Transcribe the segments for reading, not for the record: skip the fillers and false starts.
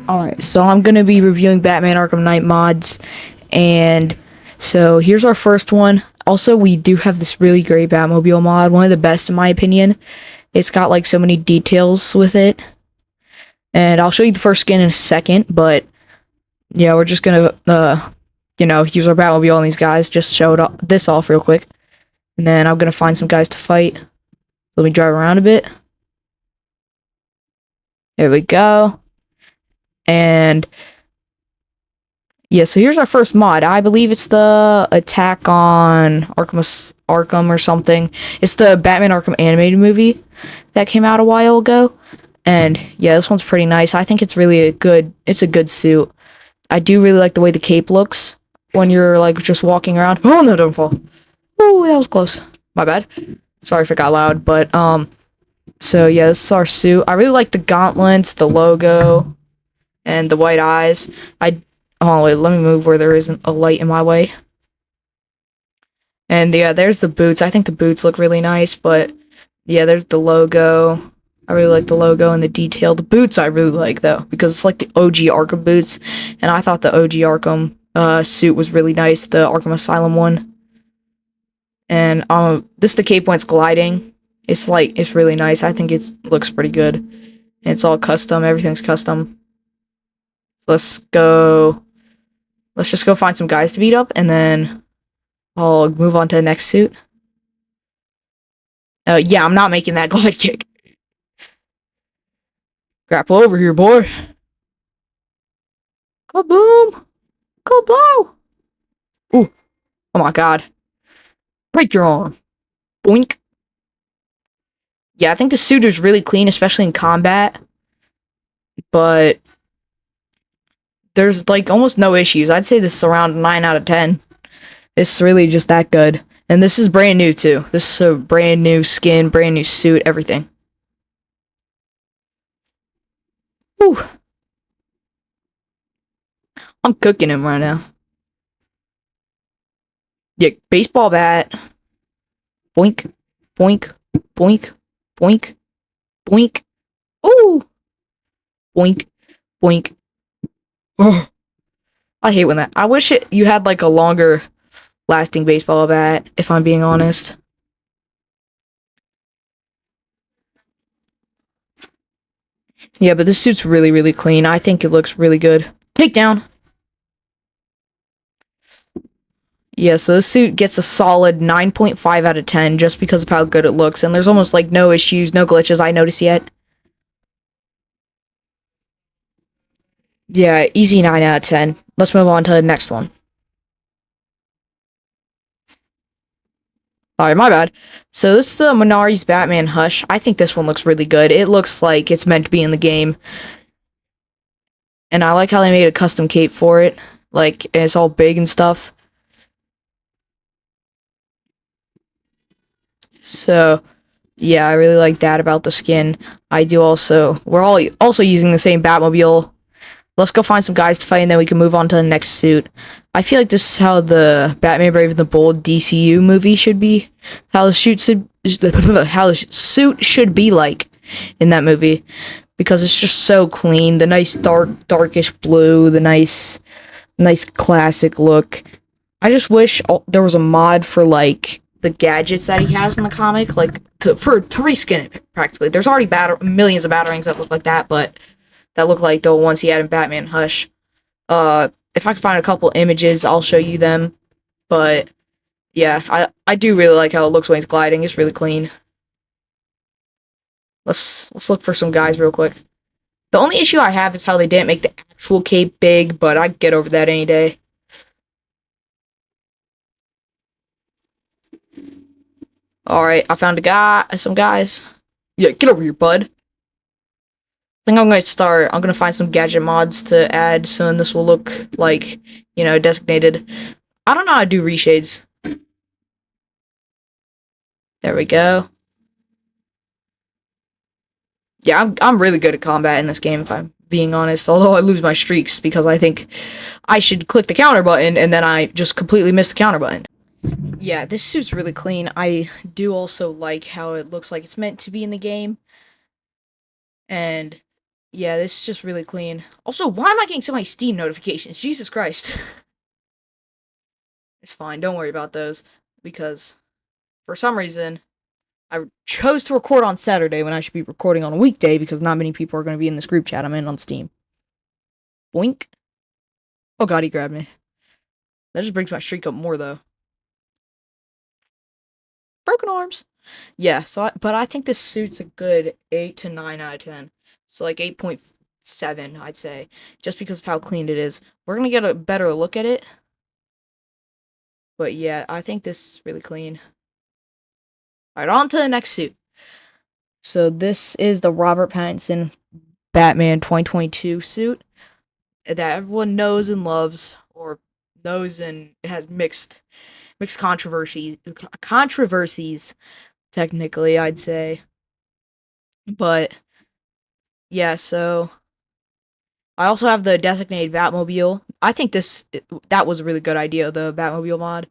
Alright, so I'm gonna be reviewing Batman Arkham Knight mods, and so here's our first one. Also, we do have this really great Batmobile mod, one of the best in my opinion. It's got like so many details with it, and I'll show you the first skin in a second, but yeah, we're just gonna, use our Batmobile on these guys, just show this off real quick, and then I'm gonna find some guys to fight. Let me drive around a bit. There we go. And yeah, so here's our first mod. I believe it's the Attack on Arkham or something. It's the Batman Arkham animated movie that came out a while ago. And yeah, this one's pretty nice. I think it's really it's a good suit. I do really like the way the cape looks when you're like just walking around. Oh no, don't fall. Oh, that was close. My bad. Sorry if it got loud, but so yeah, this is our suit. I really like the gauntlets, the logo, and the white eyes. Oh wait, let me move where there isn't a light in my way. And yeah, there's the boots. I think the boots look really nice, but yeah, there's the logo. I really like the logo and the detail. The boots I really like though, because it's like the OG Arkham boots, and I thought the OG Arkham suit was really nice, the Arkham Asylum one. And this the cape when it's gliding. It's really nice. I think it looks pretty good. And it's all custom. Everything's custom. Let's just go find some guys to beat up, and then I'll move on to the next suit. Yeah, I'm not making that glide kick. Grapple over here, boy. Kaboom! Kablow! Ooh. Oh my god. Break your arm. Boink. Yeah, I think the suit is really clean, especially in combat. But there's like almost no issues. I'd say this is around 9 out of 10. It's really just that good. And this is brand new too. This is a brand new skin, brand new suit, everything. Whew. I'm cooking him right now. Yeah, baseball bat. Boink, boink, boink, boink, boink. Ooh. Boink, boink. Oh, I hate when that. I wish you had like a longer lasting baseball bat, if I'm being honest. Yeah, but this suit's really, really clean. I think it looks really good. Takedown. Yeah, so this suit gets a solid 9.5 out of 10 just because of how good it looks. And there's almost like no issues, no glitches I notice yet. Yeah, easy 9 out of 10. Let's move on to the next one. Alright, my bad. So this is the Minari's Batman Hush. I think this one looks really good. It looks like it's meant to be in the game. And I like how they made a custom cape for it. Like, it's all big and stuff. So, yeah, I really like that about the skin. We're all also using the same Batmobile. Let's go find some guys to fight, and then we can move on to the next suit. I feel like this is how the Batman Brave and the Bold DCU movie should be. How the suit should be like in that movie, because it's just so clean. The nice darkish blue, the nice classic look. I just wish there was a mod for like the gadgets that he has in the comic, like to reskin it practically. There's already millions of Batarangs that look like that, but that look like the ones he had in Batman Hush. If I can find a couple images, I'll show you them. But yeah, I do really like how it looks when he's gliding. It's really clean. Let's look for some guys real quick. The only issue I have is how they didn't make the actual cape big, but I'd get over that any day. Alright, I found some guys. Yeah, get over here, bud. I think I'm gonna find some gadget mods to add, so this will look like, designated. I don't know how to do reshades. There we go. Yeah, I'm really good at combat in this game, if I'm being honest, although I lose my streaks because I think I should click the counter button, and then I just completely miss the counter button. Yeah, this suit's really clean. I do also like how it looks like it's meant to be in the game. And yeah, this is just really clean. Also, why am I getting so many Steam notifications? Jesus Christ. It's fine, don't worry about those. Because, for some reason, I chose to record on Saturday when I should be recording on a weekday because not many people are going to be in this group chat I'm in on Steam. Boink. Oh god, he grabbed me. That just brings my streak up more, though. Broken arms. Yeah, but I think this suit's a good 8 to 9 out of 10. So like 8.7, I'd say, just because of how clean it is. We're gonna get a better look at it. But yeah, I think this is really clean. Alright, on to the next suit. So this is the Robert Pattinson Batman 2022 suit that everyone knows and loves, or knows and has mixed controversies, technically, I'd say. But yeah, so I also have the designated Batmobile. I think that was a really good idea, the Batmobile mod,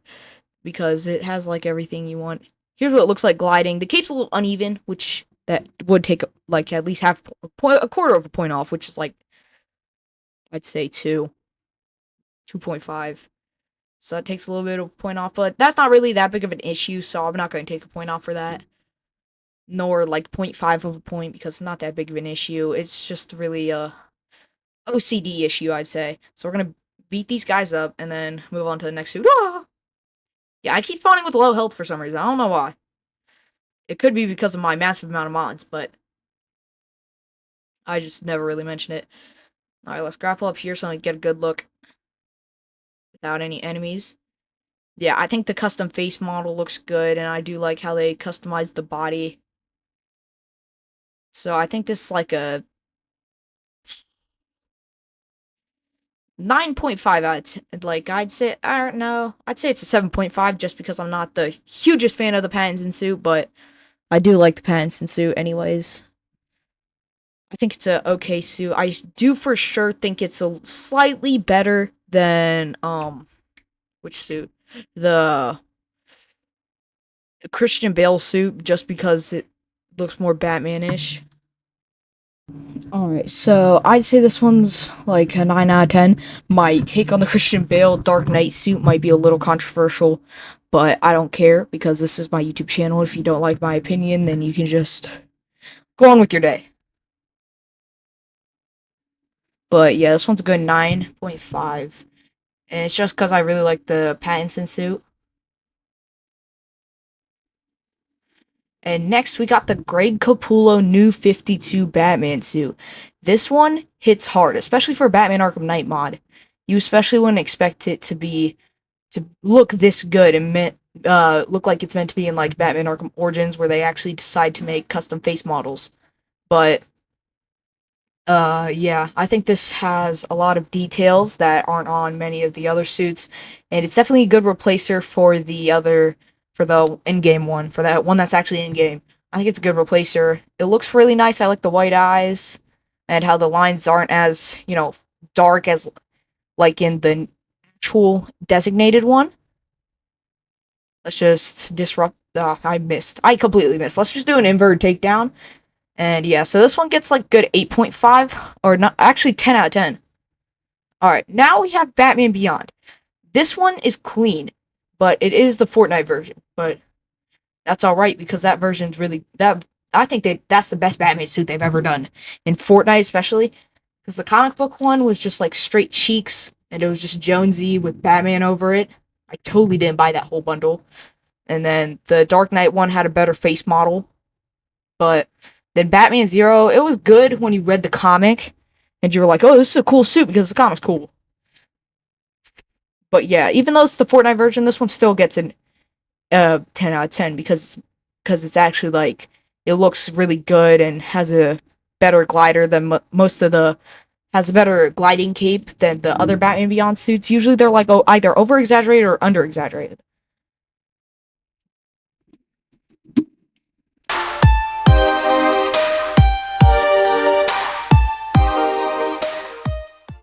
because it has like everything you want. Here's what it looks like gliding. The cape's a little uneven, which that would take like at least a quarter of a point off, which is like I'd say 2.5. So that takes a little bit of a point off, but that's not really that big of an issue, so I'm not going to take a point off for that. Nor like 0.5 of a point because it's not that big of an issue. It's just really OCD issue, I'd say. So we're gonna beat these guys up and then move on to the next suit. Ah! Yeah, I keep spawning with low health for some reason. I don't know why. It could be because of my massive amount of mods, but I just never really mention it. Alright, let's grapple up here so I can get a good look without any enemies. Yeah, I think the custom face model looks good, and I do like how they customize the body. So I think this is like a 9.5 out of 10. Like, I'd say, I don't know. I'd say it's a 7.5 just because I'm not the hugest fan of the Pattinson suit, but I do like the Pattinson suit anyways. I think it's a okay suit. I do for sure think it's a slightly better than, which suit? The Christian Bale suit, just because it looks more Batman-ish. Alright, so I'd say this one's like a 9 out of 10. My take on the Christian Bale Dark Knight suit might be a little controversial, but I don't care because this is my YouTube channel. If you don't like my opinion, then you can just go on with your day. But yeah, this one's a good 9.5. And it's just because I really like the Pattinson suit. And next, we got the Greg Capullo New 52 Batman suit. This one hits hard, especially for Batman Arkham Knight mod. You especially wouldn't expect it to look this good and look like it's meant to be in like Batman Arkham Origins, where they actually decide to make custom face models. But yeah, I think this has a lot of details that aren't on many of the other suits, and it's definitely a good replacer for the in-game one, for that one that's actually in-game. I think it's a good replacer. It looks really nice. I like the white eyes, and how the lines aren't as, dark as, like, in the actual designated one. Let's just disrupt, I missed. I completely missed. Let's just do an inverted takedown. And yeah, so this one gets like good 8.5, or not, actually 10 out of 10. Alright, now we have Batman Beyond. This one is clean, but it is the Fortnite version. But that's alright because that version's really, I think that's the best Batman suit they've ever done. In Fortnite especially, because the comic book one was just like straight cheeks, and it was just Jonesy with Batman over it. I totally didn't buy that whole bundle. And then the Dark Knight one had a better face model, but then Batman Zero, it was good when you read the comic, and you were like, oh, this is a cool suit because the comic's cool. But yeah, even though it's the Fortnite version, this one still gets an 10 out of 10 because it's actually like, it looks really good and has a better glider than has a better gliding cape than the other Batman Beyond suits. Usually they're like either over-exaggerated or under-exaggerated.